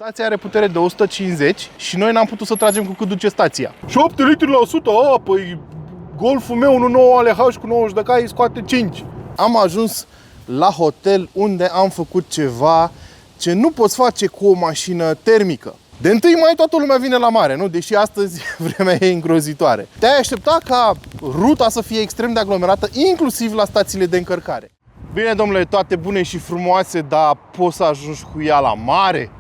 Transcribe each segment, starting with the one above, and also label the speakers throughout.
Speaker 1: Stația are putere de 150 și noi n-am putut să tragem cu cât duce stația. 7 litri la 100, păi Golful meu 1.9 ALH cu 90 de cai scoate 5. Am ajuns la hotel unde am făcut ceva ce nu poți face cu o mașină termică. De 1 mai toată lumea vine la mare, nu? Deși astăzi vremea e îngrozitoare. Te-ai aștepta ca ruta să fie extrem de aglomerată, inclusiv la stațiile de încărcare. Bine, domnule, toate bune și frumoase, dar poți să ajungi cu ea la mare?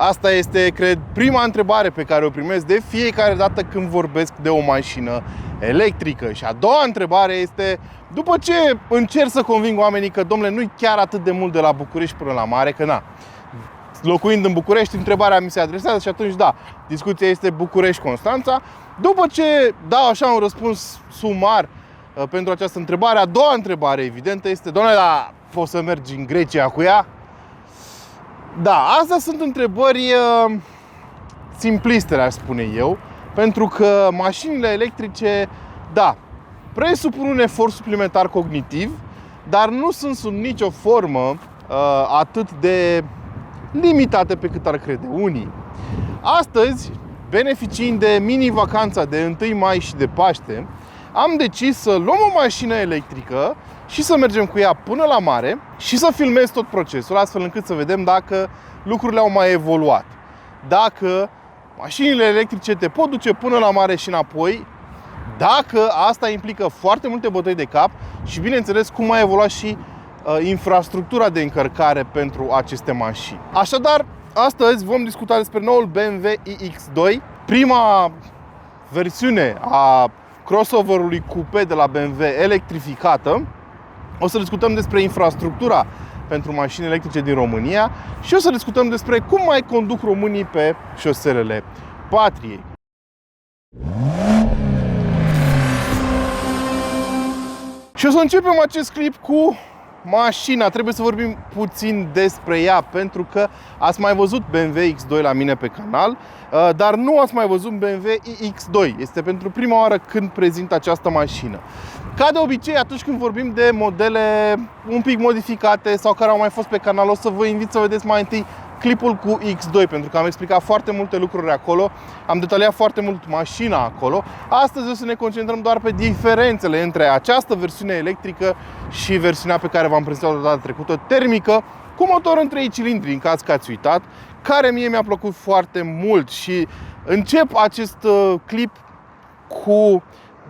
Speaker 1: Asta este, cred, prima întrebare pe care o primesc de fiecare dată când vorbesc de o mașină electrică. Și a doua întrebare este, după ce încerc să conving oamenii că, domnule, nu-i chiar atât de mult de la București până la mare, că na, locuind în București, întrebarea mi se adresează și atunci, da, discuția este București-Constanța. După ce dau așa un răspuns sumar pentru această întrebare, a doua întrebare evidentă este, domnule, da, poți să mergi în Grecia cu ea? Da, astea sunt întrebări simpliste, aș spune eu, pentru că mașinile electrice, da, presupun un efort suplimentar cognitiv, dar nu sunt sub nicio formă atât de limitate pe cât ar crede unii. Astăzi, beneficiind de mini-vacanța de 1 mai și de Paște, am decis să luăm o mașină electrică și să mergem cu ea până la mare și să filmez tot procesul, astfel încât să vedem dacă lucrurile au mai evoluat. Dacă mașinile electrice te pot duce până la mare și înapoi, dacă asta implică foarte multe bătăi de cap și, bineînțeles, cum a evoluat și infrastructura de încărcare pentru aceste mașini. Așadar, astăzi vom discuta despre noul BMW iX2, prima versiune a crossover-ului coupe de la BMW electrificată. O să discutăm despre infrastructura pentru mașini electrice din România și o să discutăm despre cum mai conduc românii pe șoselele patriei. Și o să începem acest clip cu mașina. Trebuie să vorbim puțin despre ea, pentru că ați mai văzut BMW X2 la mine pe canal, dar nu ați mai văzut BMW iX2. Este pentru prima oară când prezint această mașină. Ca de obicei, atunci când vorbim de modele un pic modificate sau care au mai fost pe canal, o să vă invit să vedeți mai întâi clipul cu X2, pentru că am explicat foarte multe lucruri acolo, am detaliat foarte mult mașina acolo. Astăzi o să ne concentrăm doar pe diferențele între această versiune electrică și versiunea pe care v-am prezentat-o data trecută, termică, cu motor în 3 cilindri, în caz că ați uitat, care mie mi-a plăcut foarte mult. Și încep acest clip cu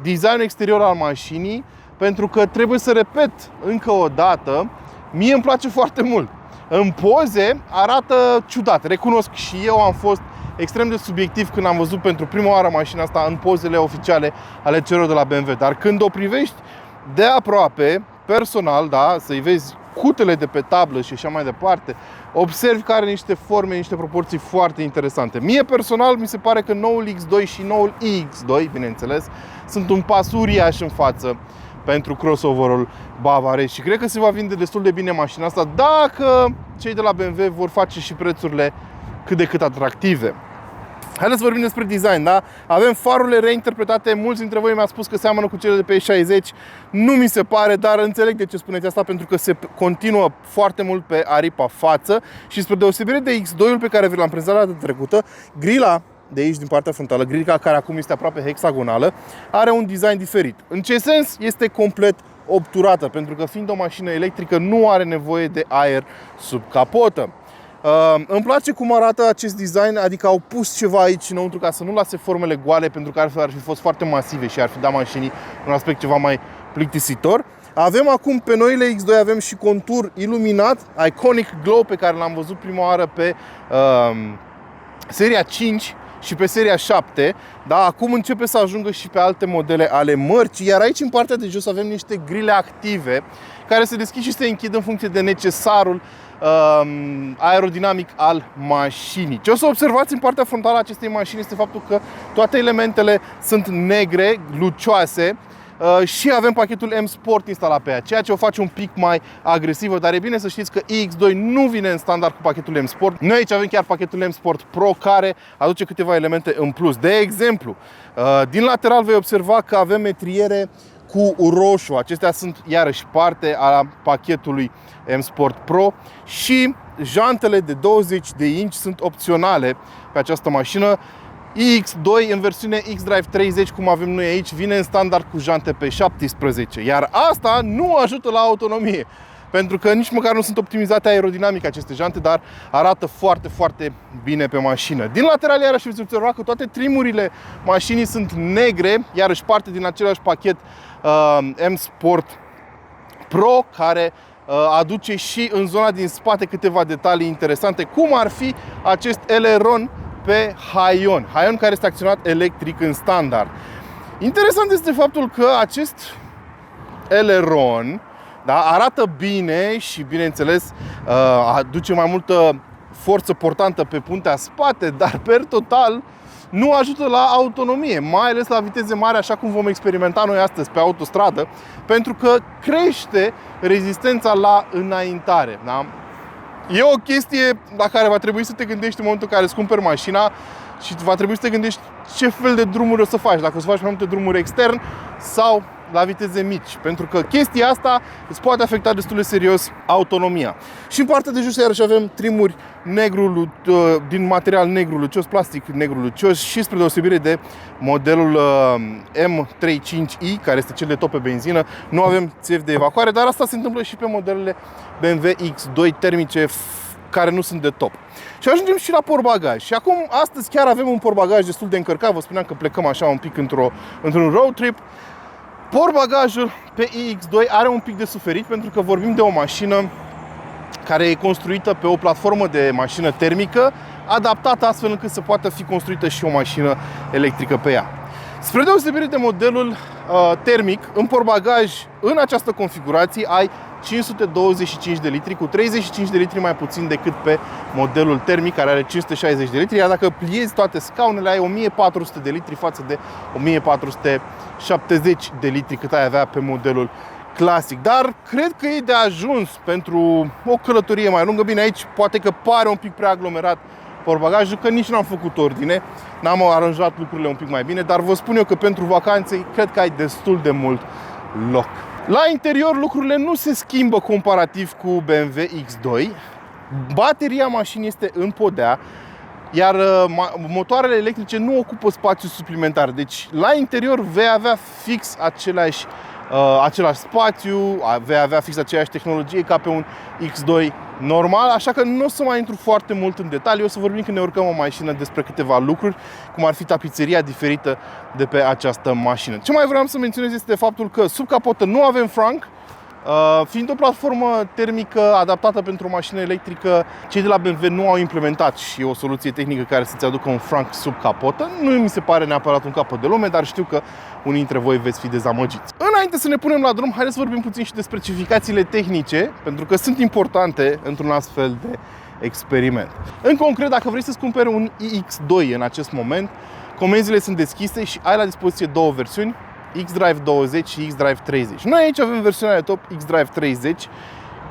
Speaker 1: designul exterior al mașinii, pentru că trebuie să repet încă o dată, mie îmi place foarte mult. În poze arată ciudat, recunosc, și eu am fost extrem de subiectiv când am văzut pentru prima oară mașina asta în pozele oficiale ale celor de la BMW. Dar când o privești de aproape, personal, da, să-i vezi cutele de pe tablă și așa mai departe, observi că are niște forme, niște proporții foarte interesante. Mie personal mi se pare că noul X2 și noul iX2, bineînțeles, sunt un pas uriaș în față pentru crossover-ul bavarez și cred că se va vinde destul de bine mașina asta dacă cei de la BMW vor face și prețurile cât de cât atractive. Haideți să vorbim despre design, da? Avem farurile reinterpretate, mulți dintre voi mi-au spus că seamănă cu cele de pe E60. Nu mi se pare, dar înțeleg de ce spuneți asta, pentru că se continuă foarte mult pe aripa față și spre deosebire de X2-ul pe care vi l-am prezentat data trecută, grila de aici, din partea frontală, grila care acum este aproape hexagonală, are un design diferit. În ce sens? Este complet obturată, pentru că fiind o mașină electrică nu are nevoie de aer sub capotă. Îmi place cum arată acest design, adică au pus ceva aici înăuntru ca să nu lase formele goale, pentru că ar fi fost foarte masive și ar fi dat mașinii un aspect ceva mai plictisitor. Avem acum pe noile X2 avem și contur iluminat, Iconic Glow, pe care l-am văzut prima oară pe seria 5 și pe seria 7, da, acum începe să ajungă și pe alte modele ale mărcii, iar aici în partea de jos avem niște grile active care se deschid și se închid în funcție de necesarul aerodinamic al mașinii. Ce o să observați în partea frontală a acestei mașini este faptul că toate elementele sunt negre, lucioase, și avem pachetul M Sport instalat pe ea, ceea ce o face un pic mai agresivă, dar e bine să știți că iX2 nu vine în standard cu pachetul M Sport. Noi aici avem chiar pachetul M Sport Pro, care aduce câteva elemente în plus. De exemplu, din lateral vei observa că avem metriere cu roșu. Acestea sunt iarăși parte a pachetului M Sport Pro și jantele de 20 de inch sunt opționale pe această mașină. iX2 în versiune X-Drive 30, cum avem noi aici, vine în standard cu jante pe 17, iar asta nu ajută la autonomie, pentru că nici măcar nu sunt optimizate aerodinamic aceste jante, dar arată foarte, foarte bine pe mașină. Din lateral, iarăși veți observa că toate trimurile mașinii sunt negre, iarăși parte din același pachet M Sport Pro, care aduce și în zona din spate câteva detalii interesante, cum ar fi acest eleron pe haion care este acționat electric în standard. Interesant este faptul că acest eleron, da, arată bine și, bineînțeles, aduce mai multă forță portantă pe puntea spate, dar per total nu ajută la autonomie, mai ales la viteze mari, așa cum vom experimenta noi astăzi pe autostradă, pentru că crește rezistența la înaintare. Da? E o chestie la care va trebui să te gândești în momentul în care îți cumperi mașina și va trebui să te gândești ce fel de drumuri o să faci, dacă o să faci mai multe drumuri extern sau la viteze mici, pentru că chestia asta îți poate afecta destul de serios autonomia. Și în partea de jos iarăși avem trimuri negru, din material negru lucios, plastic negru lucios, și spre deosebire de modelul M35i, care este cel de top pe benzină, nu avem țevi de evacuare, dar asta se întâmplă și pe modelele BMW X2 termice care nu sunt de top. Și ajungem și la portbagaj. Și acum, astăzi chiar avem un portbagaj destul de încărcat. Vă spuneam că plecăm așa un pic într-un road trip. Portbagajul pe iX2 are un pic de suferit, pentru că vorbim de o mașină care e construită pe o platformă de mașină termică, adaptată astfel încât să poată fi construită și o mașină electrică pe ea. Spre deosebire de modelul termic, în portbagaj, în această configurație, ai 525 de litri, cu 35 de litri mai puțin decât pe modelul termic, care are 560 de litri, iar dacă pliezi toate scaunele, ai 1400 de litri față de 1470 de litri cât ai avea pe modelul clasic. Dar cred că e de ajuns pentru o călătorie mai lungă. Bine, aici poate că pare un pic prea aglomerat portbagajul, că nici n-am făcut ordine, n-am aranjat lucrurile un pic mai bine, dar vă spun eu că pentru vacanțe cred că ai destul de mult loc. La interior lucrurile nu se schimbă comparativ cu BMW X2. Bateria mașinii este în podea, iar motoarele electrice nu ocupă spațiu suplimentar. Deci la interior vei avea fix același spațiu, vei avea fix aceeași tehnologie ca pe un X2 normal, așa că nu o să mai intru foarte mult în detalii. O să vorbim când ne urcăm o mașină despre câteva lucruri, cum ar fi tapiseria diferită de pe această mașină. Ce mai vreau să menționez este faptul că sub capotă nu avem franc. Fiind o platformă termică adaptată pentru o mașină electrică, cei de la BMW nu au implementat și o soluție tehnică care să-ți aducă un franc sub capotă. Nu mi se pare neapărat un capăt de lume, dar știu că unii dintre voi veți fi dezamăgiți. Înainte să ne punem la drum, haideți să vorbim puțin și despre specificațiile tehnice, pentru că sunt importante într-un astfel de experiment. În concret, dacă vrei să-ți cumperi un iX2 în acest moment, comenzile sunt deschise și ai la dispoziție două versiuni, X-Drive 20 și X-Drive 30. Noi aici avem versiunea de top X-Drive 30,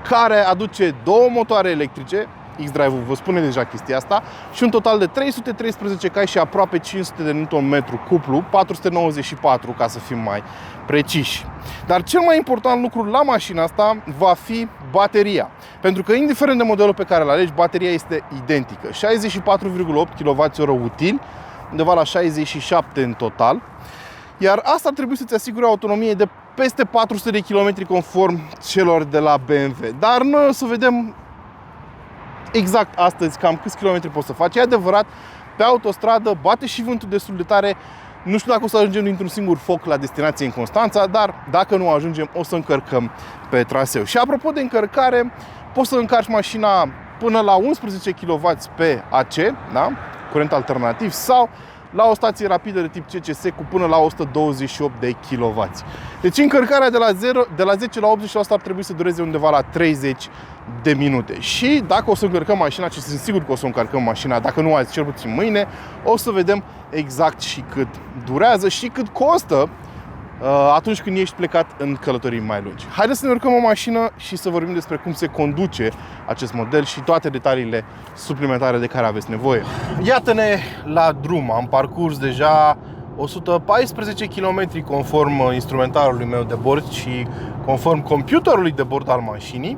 Speaker 1: care aduce două motoare electrice. X-Drive-ul vă spune deja chestia asta, și un total de 313 cai și aproape 500 de Nm cuplu, 494 ca să fim mai preciși. Dar cel mai important lucru la mașina asta va fi bateria, pentru că indiferent de modelul pe care îl alegi, bateria este identică. 64,8 kWh util, undeva la 67 în total. Iar asta ar trebui să-ți asigure o autonomie de peste 400 de km conform celor de la BMW. Dar noi o să vedem exact astăzi cam câți kilometri poți să faci. E adevărat, pe autostradă bate și vântul destul de tare. Nu știu dacă o să ajungem dintr-un singur foc la destinație în Constanța, dar dacă nu ajungem, o să încărcăm pe traseu. Și apropo de încărcare, poți să încarci mașina până la 11 kW pe AC, da? Curent alternativ, sau la o stație rapidă de tip CCS cu până la 128 de kW. Deci încărcarea de la 10 la 80% ar trebui să dureze undeva la 30 de minute. Și dacă o să încărcăm mașina, și sunt sigur că o să încărcăm mașina, dacă nu azi, cel puțin mâine, o să vedem exact și cât durează și cât costă atunci când ești plecat în călătorii mai lungi. Haideți să ne urcăm o mașină și să vorbim despre cum se conduce acest model și toate detaliile suplimentare de care aveți nevoie. Iată-ne la drum. Am parcurs deja 114 km conform instrumentarului meu de bord și conform computerului de bord al mașinii.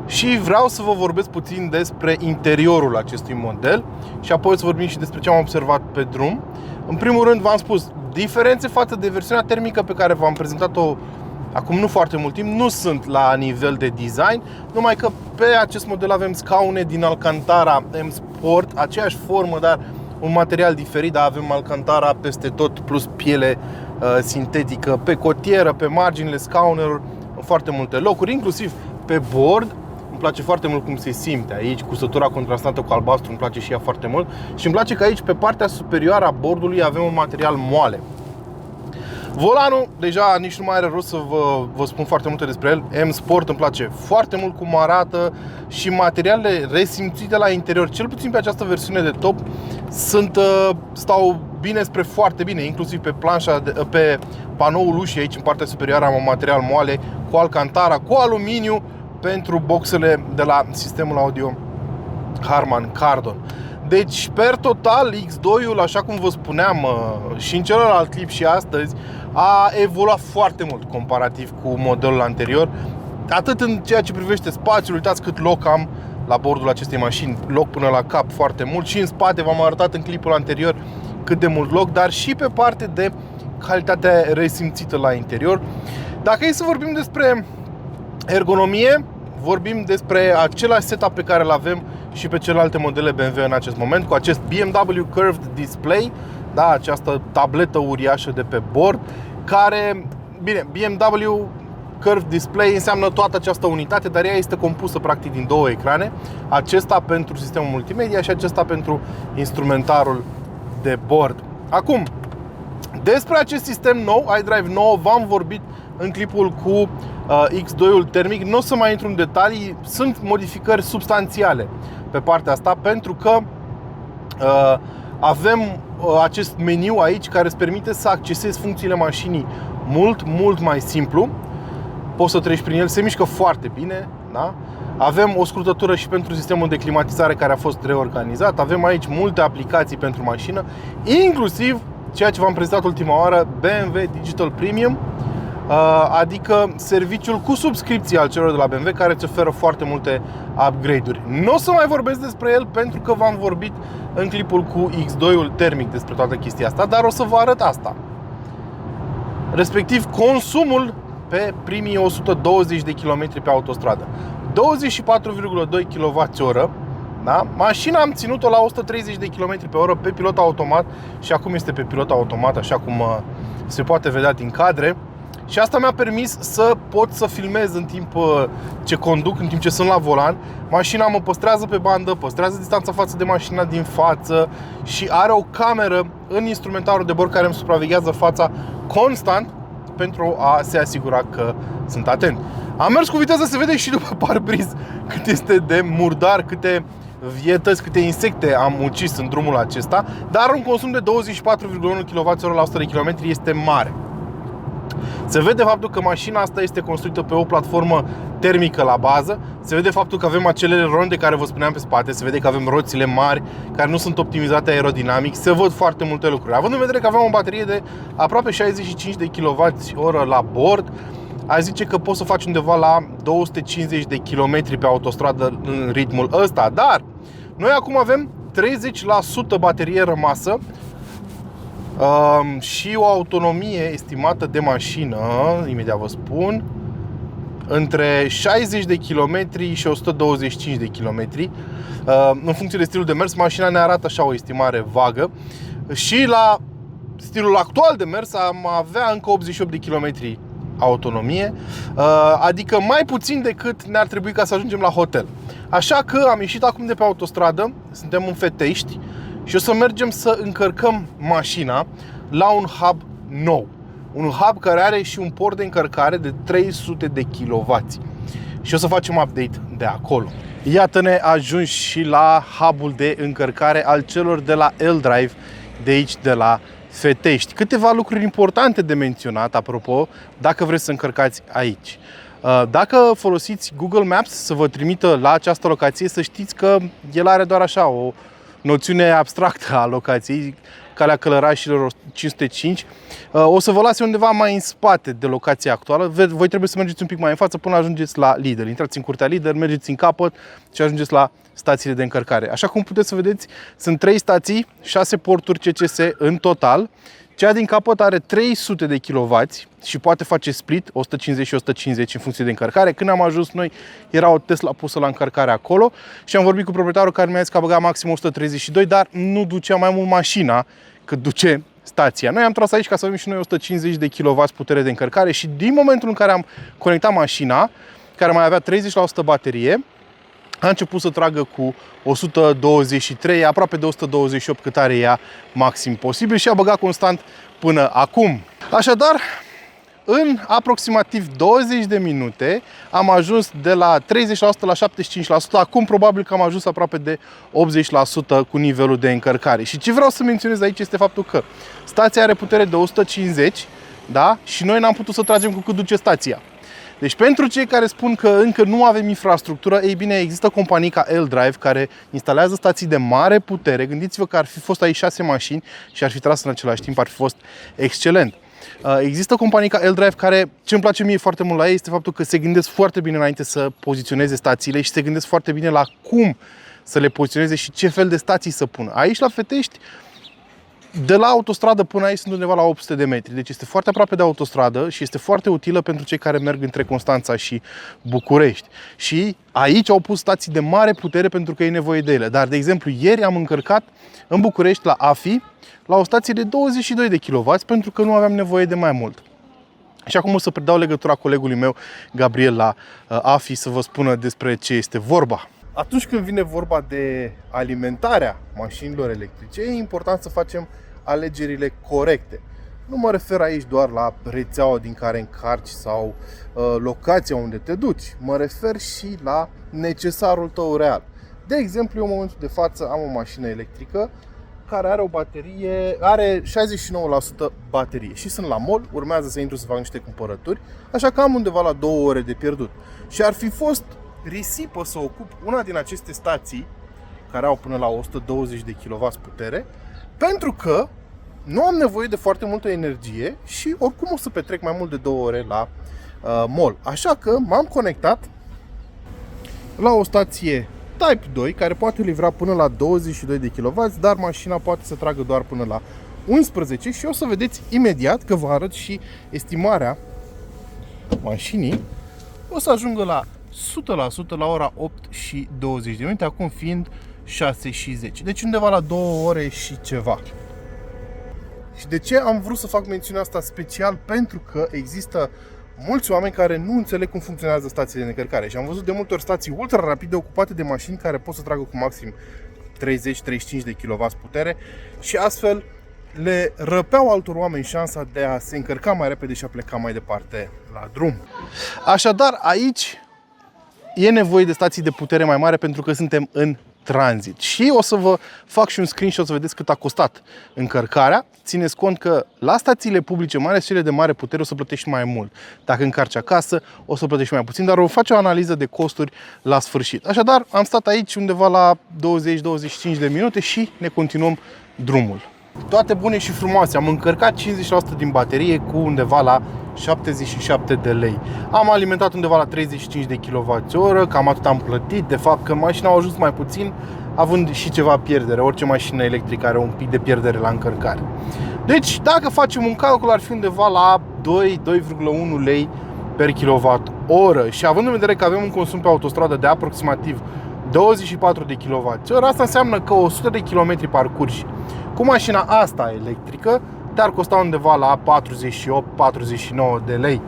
Speaker 1: Și vreau să vă vorbesc puțin despre interiorul acestui model și apoi să vorbim și despre ce am observat pe drum. În primul rând, v-am spus, diferențe față de versiunea termică pe care v-am prezentat-o acum nu foarte mult timp, nu sunt la nivel de design, numai că pe acest model avem scaune din Alcantara M Sport, aceeași formă, dar un material diferit, dar avem Alcantara peste tot, plus piele sintetică pe cotieră, pe marginile scaunelor, în foarte multe locuri, inclusiv pe bord. Îmi place foarte mult cum se simte aici, cusătura contrastată cu albastru, îmi place și ea foarte mult. Și îmi place că aici, pe partea superioară a bordului, avem un material moale. Volanul, deja nici nu mai are rost să vă spun foarte multe despre el. M Sport îmi place foarte mult cum arată și materialele resimțite la interior, cel puțin pe această versiune de top, stau bine spre foarte bine, inclusiv pe planșa, pe panoul ușii aici în partea superioară am un material moale cu Alcantara, cu aluminiu pentru boxele de la sistemul audio Harman Kardon. Deci, per total, X2-ul, așa cum vă spuneam și în celălalt clip și astăzi, a evoluat foarte mult comparativ cu modelul anterior. Atât în ceea ce privește spațiul, uitați cât loc am la bordul acestei mașini, loc până la cap foarte mult, și în spate v-am arătat în clipul anterior cât de mult loc, dar și pe parte de calitatea resimțită la interior. Dacă e să vorbim despre ergonomie, vorbim despre același setup pe care îl avem și pe celelalte modele BMW în acest moment, cu acest BMW Curved Display, da, această tabletă uriașă de pe bord, care, bine, BMW Curved Display înseamnă toată această unitate, dar ea este compusă practic din două ecrane, acesta pentru sistemul multimedia și acesta pentru instrumentarul de bord. Acum, despre acest sistem nou, iDrive 9, v-am vorbit în clipul cu X2-ul termic. Nu o să mai intru în detalii, sunt modificări substanțiale pe partea asta, pentru că avem acest meniu aici care îți permite să accesezi funcțiile mașinii mult mai simplu. Poți să treci prin el, se mișcă foarte bine, da? Avem o scurtătură și pentru sistemul de climatizare care a fost reorganizat. Avem aici multe aplicații pentru mașină, inclusiv ceea ce v-am prezentat ultima oară, BMW Digital Premium, adică serviciul cu subscripție al celor de la BMW, care îți oferă foarte multe upgrade-uri. Nu o să mai vorbesc despre el pentru că v-am vorbit în clipul cu X2-ul termic despre toată chestia asta, dar o să vă arăt asta. Respectiv consumul pe primii 120 de km pe autostradă. 24,2 kWh. Da? Mașina am ținut-o la 130 de km pe oră pe pilot automat și acum este pe pilot automat, așa cum se poate vedea din cadre. Și asta mi-a permis să pot să filmez în timp ce conduc, în timp ce sunt la volan. Mașina mă păstrează pe bandă, păstrează distanța față de mașina din față și are o cameră în instrumentarul de bord care îmi supraveghează fața constant pentru a se asigura că sunt atent. Am mers cu viteză, se vede și după parbriz cât este de murdar, câte vietăți, câte insecte am ucis în drumul acesta, dar un consum de 24,1 kWh la 100 de km este mare. Se vede faptul că mașina asta este construită pe o platformă termică la bază. Se vede faptul că avem acele ronde care vă spuneam pe spate. Se vede că avem roțile mari care nu sunt optimizate aerodinamic. Se văd foarte multe lucruri. Având în vedere că avem o baterie de aproape 65 de kWh la bord, aș zice că poți să faci undeva la 250 de km pe autostradă în ritmul ăsta. Dar noi acum avem 30% baterie rămasă și o autonomie estimată de mașină, imediat vă spun, între 60 de km și 125 de km. În funcție de stilul de mers, mașina ne arată așa o estimare vagă. Și la stilul actual de mers am avea încă 88 de km autonomie, adică mai puțin decât ne-ar trebui ca să ajungem la hotel. Așa că am ieșit acum de pe autostradă, suntem în Fetești și o să mergem să încărcăm mașina la un hub nou. Un hub care are și un port de încărcare de 300 de kW. Și o să facem update de acolo. Iată-ne ajungi și la hubul de încărcare al celor de la L-Drive de aici, de la Fetești. Câteva lucruri importante de menționat, apropo, dacă vreți să încărcați aici. Dacă folosiți Google Maps să vă trimită la această locație, să știți că el are doar așa noțiune abstractă a locației, calea Călărașilor 505, o să vă lase undeva mai în spate de locația actuală. Voi trebuie să mergeți un pic mai în față până ajungeți la Lidl. Intrați în curtea Lidl, mergeți în capăt și ajungeți la stațiile de încărcare. Așa cum puteți să vedeți, sunt 3 stații, 6 porturi CCS în total. Cea din capăt are 300 de kW și poate face split, 150 și 150 în funcție de încărcare. Când am ajuns noi, era o Tesla pusă la încărcare acolo și am vorbit cu proprietarul care mi-a zis că a băgat maxim 132, dar nu ducea mai mult mașina cât duce stația. Noi am tras aici ca să avem și noi 150 de kW putere de încărcare și din momentul în care am conectat mașina, care mai avea 30% baterie, a început să tragă cu 123, aproape de 128 cât are ea maxim posibil și a băgat constant până acum. Așadar, în aproximativ 20 de minute am ajuns de la 30% la 75%, acum probabil că am ajuns aproape de 80% cu nivelul de încărcare. Și ce vreau să menționez aici este faptul că stația are putere de 150, da? Și noi n-am putut să tragem cu cât duce stația. Deci pentru cei care spun că încă nu avem infrastructură, ei bine, există companii ca L-Drive care instalează stații de mare putere. Gândiți-vă că ar fi fost aici 6 mașini și ar fi tras în același timp, ar fi fost excelent. Există companii ca L-Drive care, ce îmi place mie foarte mult la ei, este faptul că se gândesc foarte bine înainte să poziționeze stațiile și se gândesc foarte bine la cum să le poziționeze și ce fel de stații să pună. Aici la Fetești, de la autostradă până aici sunt undeva la 800 de metri, deci este foarte aproape de autostradă și este foarte utilă pentru cei care merg între Constanța și București. Și aici au pus stații de mare putere pentru că e nevoie de ele. Dar, de exemplu, ieri am încărcat în București la AFI la o stație de 22 de kW pentru că nu aveam nevoie de mai mult. Și acum o să predau legătura colegului meu, Gabriel, la AFI să vă spună despre ce este vorba. Atunci când vine vorba de alimentarea mașinilor electrice, e important să facem alegerile corecte. Nu mă refer aici doar la rețeaua din care încarci sau locația unde te duci. Mă refer și la necesarul tău real. De exemplu, eu în momentul de față am o mașină electrică care are o baterie, are 69% baterie și sunt la mall, urmează să intru să fac niște cumpărături, așa că am undeva la 2 ore de pierdut. Și ar fi fost risipă să ocup una din aceste stații care au până la 120 de kW putere, pentru că nu am nevoie de foarte multă energie și oricum o să petrec mai mult de 2 ore la mall. Așa că m-am conectat la o stație Type 2 care poate livra până la 22 de kW, dar mașina poate să tragă doar până la 11 și o să vedeți imediat că vă arăt și estimarea mașinii. O să ajungă la 100% la ora 8 și 20 de minute, acum fiind 6 și 10. Deci undeva la 2 ore și ceva. Și de ce am vrut să fac mențiunea asta special? Pentru că există mulți oameni care nu înțeleg cum funcționează stațiile de încărcare. Și am văzut de multe ori stații ultra rapide ocupate de mașini care pot să tragă cu maxim 30-35 de kW putere și astfel le răpeau altor oameni șansa de a se încărca mai repede și a pleca mai departe la drum. Așadar, aici e nevoie de stații de putere mai mare pentru că suntem în tranzit. Și o să vă fac și un screenshot să vedeți cât a costat încărcarea. Țineți cont că la stațiile publice, mai ales cele de mare putere, o să plătești mai mult. Dacă încarci acasă, o să plătești mai puțin, dar o face o analiză de costuri la sfârșit. Așadar, am stat aici undeva la 20-25 de minute și ne continuăm drumul. Toate bune și frumoase, am încărcat 50% din baterie cu undeva la 77 de lei. Am alimentat undeva la 35 de kWh, cam atât am plătit. De fapt, că mașina a ajuns mai puțin, având și ceva pierdere. Orice mașină electrică are un pic de pierdere la încărcare. Deci, dacă facem un calcul, ar fi undeva la 2,1 lei per kWh. Și având în vedere că avem un consum pe autostradă de aproximativ 24 de kWh, asta înseamnă că 100 de km parcurși cu mașina asta electrică te-ar costa undeva la 48-49 de lei.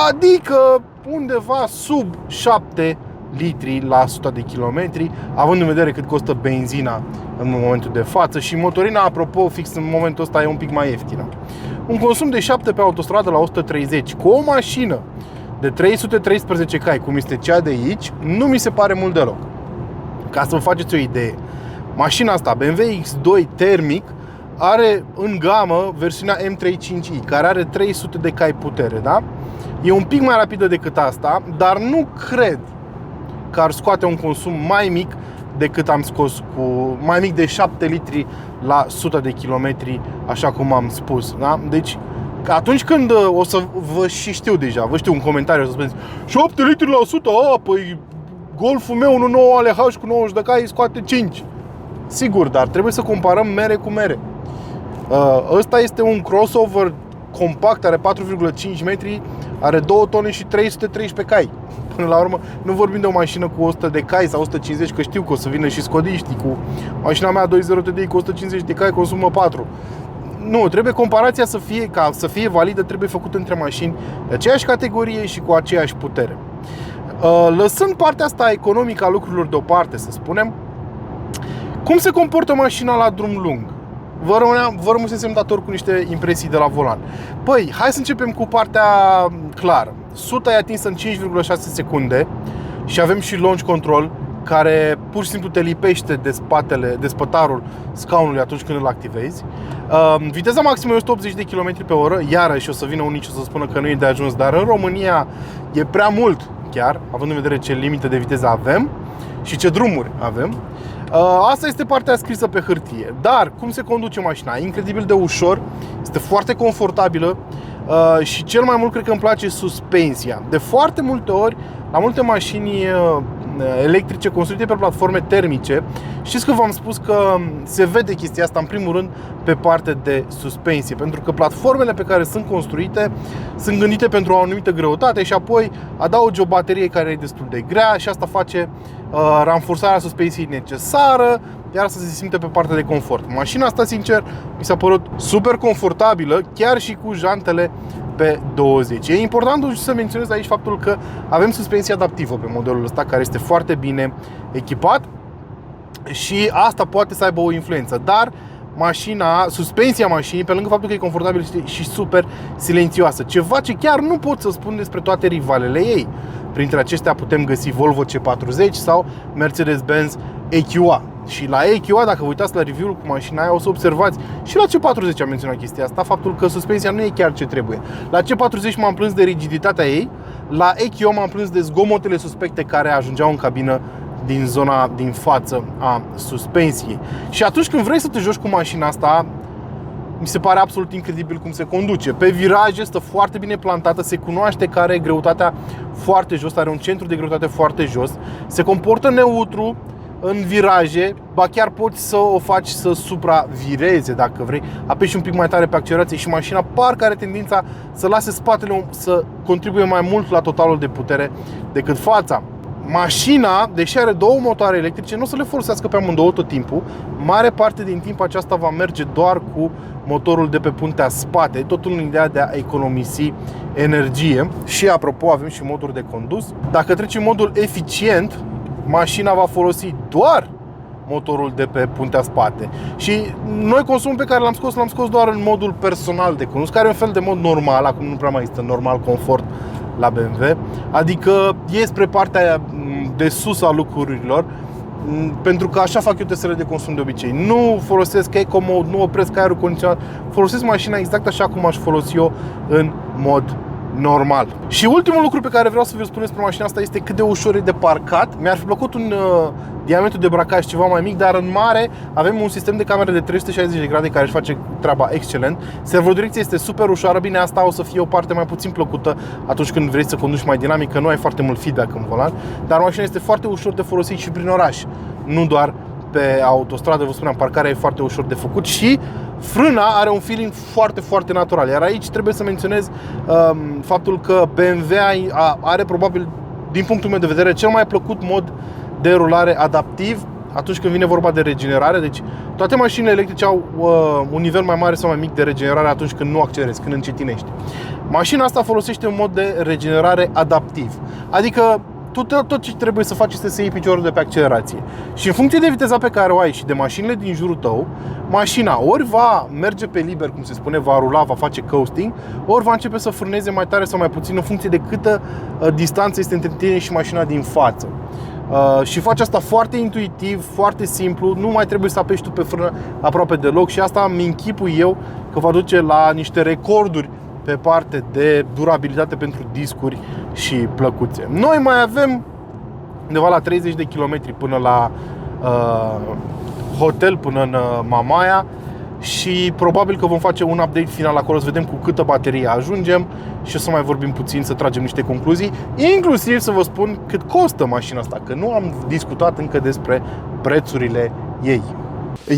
Speaker 1: Adică undeva sub 7 litri la 100 de kilometri, având în vedere cât costă benzina în momentul de față și motorina, apropo, fix în momentul ăsta e un pic mai ieftină. Un consum de 7 pe autostradă la 130 cu o mașină de 313 cai, cum este cea de aici, nu mi se pare mult deloc. Ca să vă faceți o idee, mașina asta, BMW X2 termic, are în gamă versiunea M35i, care are 300 de cai putere, da? E un pic mai rapidă decât asta, dar nu cred că ar scoate un consum mai mic decât am scos cu mai mic de 7 litri la 100 de kilometri, așa cum am spus, da? Deci atunci când o să vă și știu deja, vă știu un comentariu o să spuneți 7 litri la 100, păi Golful meu 1.9 ALH cu 90 de cai scoate 5. Sigur, dar trebuie să comparăm mere cu mere. Ăsta este un crossover compact, are 4,5 metri, are 2 tone și 313 cai. Până la urmă, nu vorbim de o mașină cu 100 de cai sau 150, că știu că o să vină și scodiștii cu mașina mea 2.0 TDI cu 150 de cai, consumă 4. Nu, trebuie comparația să fie, ca să fie validă, trebuie făcută între mașini de aceeași categorie și cu aceeași putere. Lăsând partea asta economică a lucrurilor deoparte, să spunem, cum se comportă mașina la drum lung? Vă rămâsesem dator cu niște impresii de la volan. Păi, hai să începem cu partea clară. 100 e atinsă în 5,6 secunde și avem și launch control, care pur și simplu te lipește de spătarul scaunului atunci când îl activezi. Viteza maximă e 180 de km pe oră. Iarăși o să vină unii și o să spună că nu e de ajuns, dar în România e prea mult chiar, având în vedere ce limite de viteză avem și ce drumuri avem. Asta este partea scrisă pe hârtie. Dar cum se conduce mașina? E incredibil de ușor, este foarte confortabilă și cel mai mult cred că îmi place suspensia. De foarte multe ori, la multe mașini electrice construite pe platforme termice, știți că v-am spus că se vede chestia asta în primul rând pe partea de suspensie, pentru că platformele pe care sunt construite sunt gândite pentru o anumită greutate și apoi adaugi o baterie care e destul de grea și asta face ranforsarea suspensiei necesară, iar asta se simte pe partea de confort. Mașina asta, sincer, mi s-a părut super confortabilă, chiar și cu jantele pe 20. E important să menționez aici faptul că avem suspensie adaptivă pe modelul ăsta, care este foarte bine echipat și asta poate să aibă o influență, dar suspensia mașinii, pe lângă faptul că e confortabilă, este și super silențioasă. Ceva ce chiar nu pot să spun despre toate rivalele ei. Printre acestea putem găsi Volvo C40 sau Mercedes-Benz EQA. Și la EQA, dacă vă uitați la review-ul cu mașina aia, o să observați, și la C40 am menționat chestia asta, faptul că suspensia nu e chiar ce trebuie. La C40 m-am plâns de rigiditatea ei, la EQA m-am plâns de zgomotele suspecte care ajungeau în cabină din zona din față a suspensiei. Și atunci când vrei să te joci cu mașina asta, mi se pare absolut incredibil cum se conduce. Pe viraje stă foarte bine plantată, se cunoaște că are greutatea foarte jos, are un centru de greutate foarte jos, se comportă neutru în viraje, ba chiar poți să o faci să supravireze dacă vrei, apeși un pic mai tare pe accelerație și mașina parcă are tendința să lase spatele să contribuie mai mult la totalul de putere decât fața. Mașina, deși are două motoare electrice, nu o să le folosească pe amândouă tot timpul. Mare parte din timp aceasta va merge doar cu motorul de pe puntea spate, totul în ideea de a economisi energie. Și apropo, avem și moduri de condus. Dacă treci în modul eficient, mașina va folosi doar motorul de pe puntea spate. Și noi consumul pe care l-am scos doar în modul personal de condus, care e un fel de mod normal, acum nu prea mai este normal confort la BMW, adică e spre partea de sus a lucrurilor, pentru că așa fac eu testele de consum de obicei. Nu folosesc eco mode, nu opresc aerul condiționat, folosesc mașina exact așa cum aș folosi eu în mod normal. Și ultimul lucru pe care vreau să vi-l spun despre mașina asta este cât de ușor e de parcat. Mi-ar fi plăcut un diametru de bracaj ceva mai mic, dar în mare avem un sistem de camere de 360 de grade care își face treaba excelent. Servodirecția este super ușoară, bine, asta o să fie o parte mai puțin plăcută atunci când vrei să conduci mai dinamic, că nu ai foarte mult feedback în volan, dar mașina este foarte ușor de folosit și prin oraș, nu doar pe autostradă. Vă spuneam, parcarea e foarte ușor de făcut și frâna are un feeling foarte, foarte natural. Iar aici trebuie să menționez faptul că BMW are probabil, din punctul meu de vedere, cel mai plăcut mod de rulare adaptiv atunci când vine vorba de regenerare. Deci toate mașinile electrice au un nivel mai mare sau mai mic de regenerare atunci când nu accelerezi, când încetinești. Mașina asta folosește un mod de regenerare adaptiv. Adică tot ce trebuie să faci este să iei piciorul de pe accelerație. Și în funcție de viteza pe care o ai și de mașinile din jurul tău, mașina ori va merge pe liber, cum se spune, va rula, va face coasting, ori va începe să frâneze mai tare sau mai puțin în funcție de câtă distanță este între tine și mașina din față. Și faci asta foarte intuitiv, foarte simplu, nu mai trebuie să apeși tu pe frână aproape deloc și asta îmi închipui eu că va duce la niște recorduri pe parte de durabilitate pentru discuri și plăcuțe. Noi mai avem undeva la 30 de km până la hotel până în Mamaia și probabil că vom face un update final acolo să vedem cu câtă baterie ajungem și o să mai vorbim puțin, să tragem niște concluzii, inclusiv să vă spun cât costă mașina asta, că nu am discutat încă despre prețurile ei.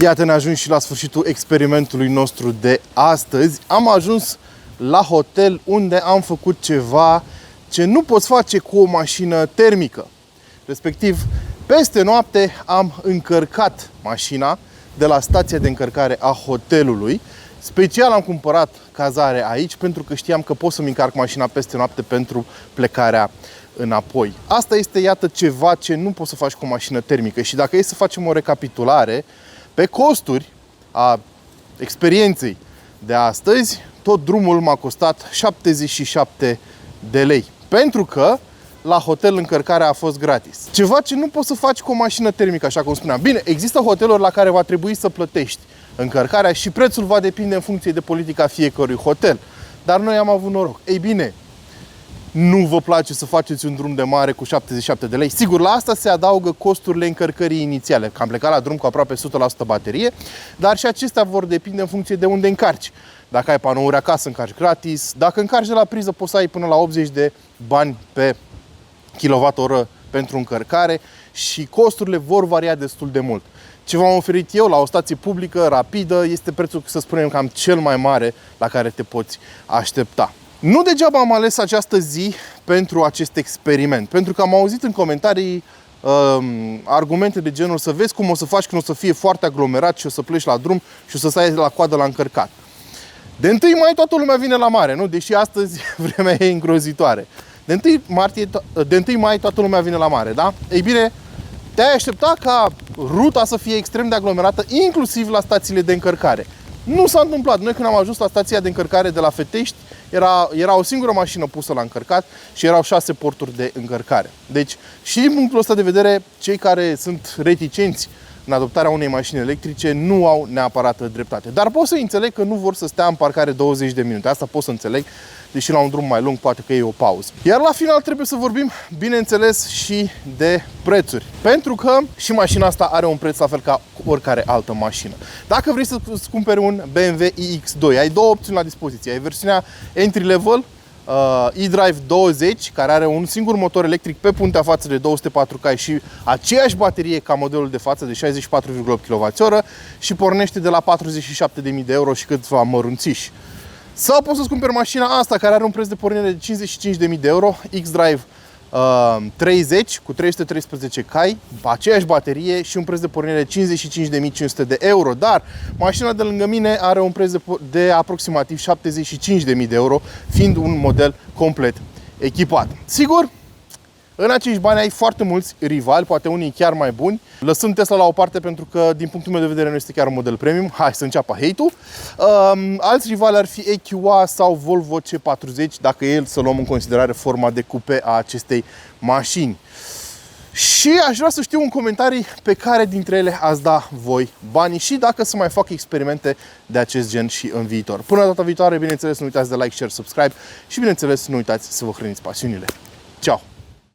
Speaker 1: Iată, ne ajung și la sfârșitul experimentului nostru de astăzi. Am ajuns la hotel unde am făcut ceva ce nu poți face cu o mașină termică. Respectiv, peste noapte am încărcat mașina de la stația de încărcare a hotelului. Special am cumpărat cazare aici pentru că știam că pot să-mi încarc mașina peste noapte pentru plecarea înapoi. Asta este, iată, ceva ce nu poți să faci cu o mașină termică. Și dacă e să facem o recapitulare pe costuri a experienței de astăzi, tot drumul m-a costat 77 de lei. Pentru că la hotel încărcarea a fost gratis. Ceva ce nu poți să faci cu o mașină termică, așa cum spuneam. Bine, există hoteluri la care va trebui să plătești încărcarea și prețul va depinde în funcție de politica fiecărui hotel. Dar noi am avut noroc. Ei bine, nu vă place să faceți un drum de mare cu 77 de lei? Sigur, la asta se adaugă costurile încărcării inițiale, că am plecat la drum cu aproape 100% baterie, dar și acestea vor depinde în funcție de unde încarci. Dacă ai panouri acasă, încarci gratis. Dacă încarci de la priză, poți să ai până la 80 de bani pe kWh pentru încărcare și costurile vor varia destul de mult. Ce v-am oferit eu la o stație publică, rapidă, este prețul, să spunem, cam cel mai mare la care te poți aștepta. Nu degeaba am ales această zi pentru acest experiment, pentru că am auzit în comentarii argumente de genul să vezi cum o să faci când o să fie foarte aglomerat și o să pleci la drum și o să stai la coadă la încărcat. De 1 mai toată lumea vine la mare, nu? Deși astăzi vremea e îngrozitoare. De 1 mai toată lumea vine la mare, da? Ei bine, te-ai aștepta ca ruta să fie extrem de aglomerată, inclusiv la stațiile de încărcare. Nu s-a întâmplat. Noi când am ajuns la stația de încărcare de la Fetești, era o singură mașină pusă la încărcat și erau 6 porturi de încărcare. Deci, și din punctul ăsta de vedere, cei care sunt reticenți în adoptarea unei mașini electrice nu au neapărat dreptate. Dar pot să înțeleg că nu vor să stea în parcare 20 de minute. Asta pot să înțeleg, deși la un drum mai lung poate că e o pauză. Iar la final trebuie să vorbim, bineînțeles, și de prețuri. Pentru că și mașina asta are un preț la fel ca oricare altă mașină. Dacă vrei să-ți cumperi un BMW iX2, ai două opțiuni la dispoziție. Ai versiunea entry level, eDrive 20, care are un singur motor electric pe puntea față de 204 cai și aceeași baterie ca modelul de față de 64,8 kWh și pornește de la 47.000 de euro și câțiva mărunțiși. Sau poți să-ți cumperi mașina asta care are un preț de pornire de 55.000 de euro, xDrive 30 cu 313 cai, aceeași baterie și un preț de pornire de 55.500 de euro. Dar mașina de lângă mine are un preț de aproximativ 75.000 de euro, fiind un model complet echipat. Sigur, în acești bani ai foarte mulți rivali, poate unii chiar mai buni. Lăsând Tesla la o parte pentru că, din punctul meu de vedere, nu este chiar un model premium. Hai să înceapă hate-ul. Alți rivali ar fi EQA sau Volvo C40, dacă e să luăm în considerare forma de cupe a acestei mașini. Și aș vrea să știu în comentarii pe care dintre ele ați da voi banii și dacă să mai fac experimente de acest gen și în viitor. Până data viitoare, bineînțeles, nu uitați de like, share, subscribe și, bineînțeles, nu uitați să vă hrăniți pasiunile. Ciao!